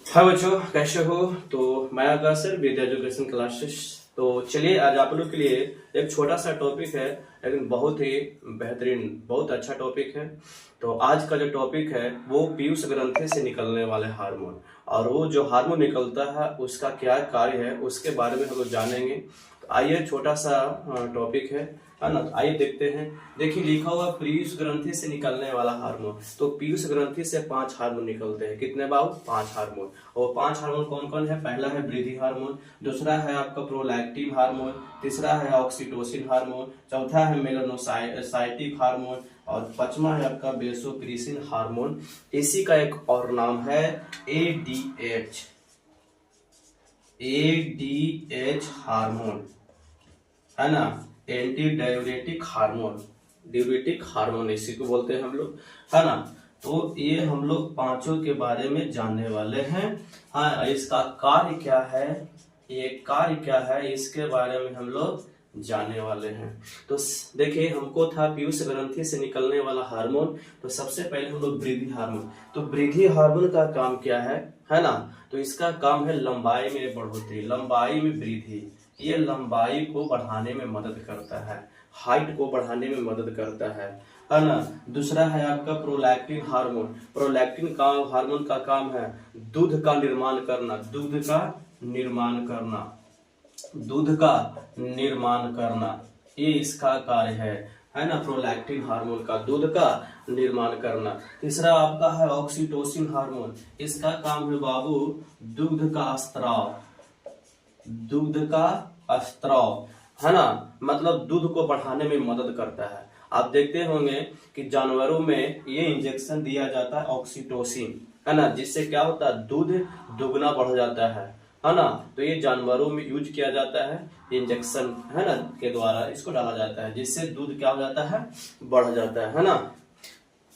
हाँ बच्चों, कैसे हो? तो मैं आकाश सर, विद्या एजुकेशन क्लासेस। तो चलिए, आज आप लोग के लिए एक छोटा सा टॉपिक है, लेकिन बहुत ही बेहतरीन, बहुत अच्छा टॉपिक है। तो आज का जो टॉपिक है वो पीयूष ग्रंथि से निकलने वाले हार्मोन, और वो जो हार्मोन निकलता है उसका क्या कार्य है उसके बारे में हम लोग जानेंगे। तो आइए, छोटा सा टॉपिक है ना। तो आइए देखते हैं। देखिए, लिखा हुआ पीयूष ग्रंथि से निकलने वाला हार्मोन। तो पीयूष ग्रंथि से 5 हार्मोन निकलते हैं। कितने बाबू? 5 हार्मोन। और 5 हार्मोन कौन कौन है? पहला है वृद्धि हार्मोन, दूसरा है आपका प्रोलैक्टिन हार्मोन, तीसरा है ऑक्सीटोसिन हार्मोन, चौथा है मेलानोसाइटिक हार्मोन, और पांचवा है आपका वेसोप्रेसिन हार्मोन। इसी का एक और नाम है एडीएच। एडीएच हार्मोन है ना, anti diuretic hormone. Diuretic hormone इसी को बोलते हैं हम लोग, है ना। तो ये हम लोग पांचों के बारे में जानने वाले हैं। हाँ, इसका कार्य क्या है, ये कार्य क्या है, इसके बारे में हम लोग जानने वाले हैं। तो देखिए, हमको था पीयूष ग्रंथि से निकलने वाला हार्मोन। तो सबसे पहले हम लोग वृद्धि हार्मोन। तो वृद्धि हार्मोन का काम क्या है ना। तो इसका काम है लंबाई में बढ़ोतरी, लंबाई में वृद्धि। ये लंबाई को बढ़ाने में मदद करता है, हाइट को बढ़ाने में मदद करता है ना। दूसरा है आपका प्रोलैक्टिन हार्मोन। प्रोलैक्टिन का हार्मोन का काम है दूध का निर्माण करना, दूध का निर्माण करना, दूध का निर्माण करना। ये इसका कार्य है ना, प्रोलैक्टिन हार्मोन का दूध का निर्माण करना। तीसरा आपका है ऑक्सीटोसिन हार्मोन। इसका काम है बाबू दूध का स्त्राव, दूध का स्त्राव, है ना। मतलब दूध को बढ़ाने में मदद करता है। आप देखते होंगे कि जानवरों में ये इंजेक्शन दिया जाता है ऑक्सीटोसिन, है ना, जिससे क्या होता है, दूध दुगना बढ़ जाता है ना। तो ये जानवरों में यूज किया जाता है, इंजेक्शन है ना के द्वारा इसको डाला जाता है, जिससे दूध क्या हो जाता है, बढ़ जाता है ना।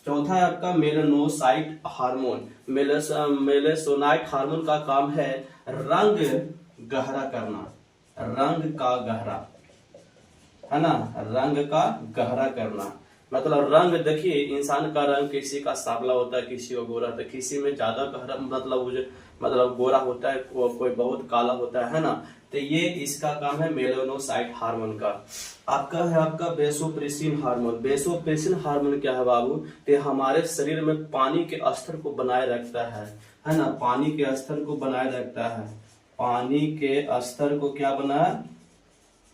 चौथा है आपका मेलानोसाइट हार्मोन। मेलासोनाइट हार्मोन का काम है रंग गहरा करना, रंग का गहरा, है ना, रंग का गहरा करना। मतलब रंग, देखिए इंसान का रंग किसी का सांवला होता है, किसी को गोरा होता है, किसी में ज्यादा गहरा मतलब गोरा होता है, कोई बहुत काला होता है ना। तो ये इसका काम है मेलानोसाइट हार्मोन का। आपका है आपका वेसोप्रेसिन हार्मोन। वेसोप्रेसिन हार्मोन क्या है बाबू? ये हमारे शरीर में पानी के स्तर को बनाए रखता है ना, पानी के स्तर को बनाए रखता है, पानी के स्तर को क्या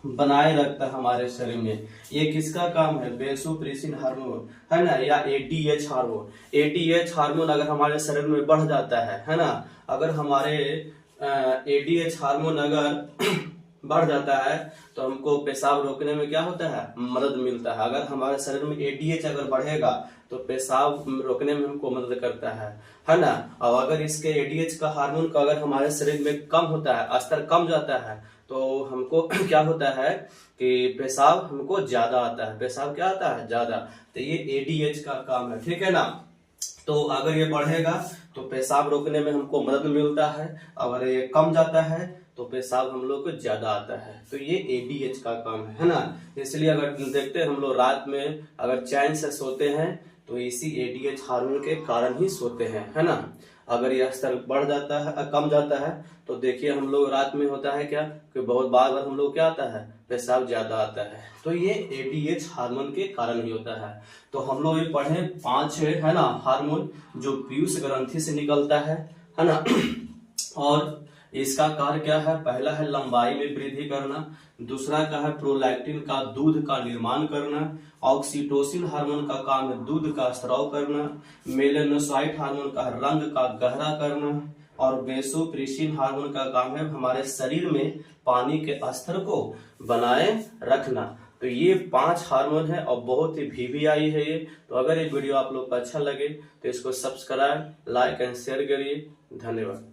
बनाए रखता है हमारे शरीर में। ये किसका काम है? वेसोप्रेसिन हार्मोन, है ना, या एडीएच हार्मोन। एडीएच हार्मोन अगर हमारे शरीर में बढ़ जाता है ना, अगर हमारे एडीएच हार्मोन अगर बढ़ जाता है तो हमको पेशाब रोकने में क्या होता है, मदद मिलता है। अगर हमारे शरीर में एडीएच अगर बढ़ेगा तो पेशाब रोकने में हमको मदद करता है ना। और अगर इसके एडीएच का हार्मोन का अगर हमारे शरीर में कम होता है, स्तर कम जाता है, तो हमको क्या होता है कि पेशाब हमको ज्यादा आता है, पेशाब क्या आता है, ज्यादा। तो ये एडीएच का काम है, ठीक है ना। तो अगर ये बढ़ेगा तो पेशाब रोकने में हमको मदद मिलता है, अगर ये कम जाता है तो पेशाब हम लोग को ज्यादा आता है। तो ये एडीएच का काम है ना। इसलिए अगर देखते हैं हम लोग रात में अगर चैन से सोते हैं तो इसी एडीएच हार्मोन के कारण ही सोते हैं, है ना। अगर यह स्तर बढ़ जाता है, कम जाता है, तो देखिए हम लोग रात में होता है क्या कि बहुत बार हम लोग क्या आता है, पेशाब ज्यादा आता है। तो ये एडीएच हार्मोन के कारण ही होता है। तो हम लोग ये पढ़े 5 है ना हार्मोन जो पीयूष ग्रंथि से निकलता है ना। और इसका कार्य क्या है? पहला है लंबाई में वृद्धि करना, दूसरा का है प्रोलैक्टिन का दूध का निर्माण करना, ऑक्सीटोसिन हार्मोन का काम है दूध का स्राव करना, मेलानोसाइट हार्मोन का रंग का गहरा करना, और वेसोप्रेसिन हार्मोन का काम है हमारे शरीर में पानी के स्तर को बनाए रखना। तो ये 5 हार्मोन है और बहुत ही वीवीआई है ये। तो अगर ये वीडियो आप लोग को अच्छा लगे तो इसको सब्सक्राइब, लाइक एंड शेयर करिए। धन्यवाद।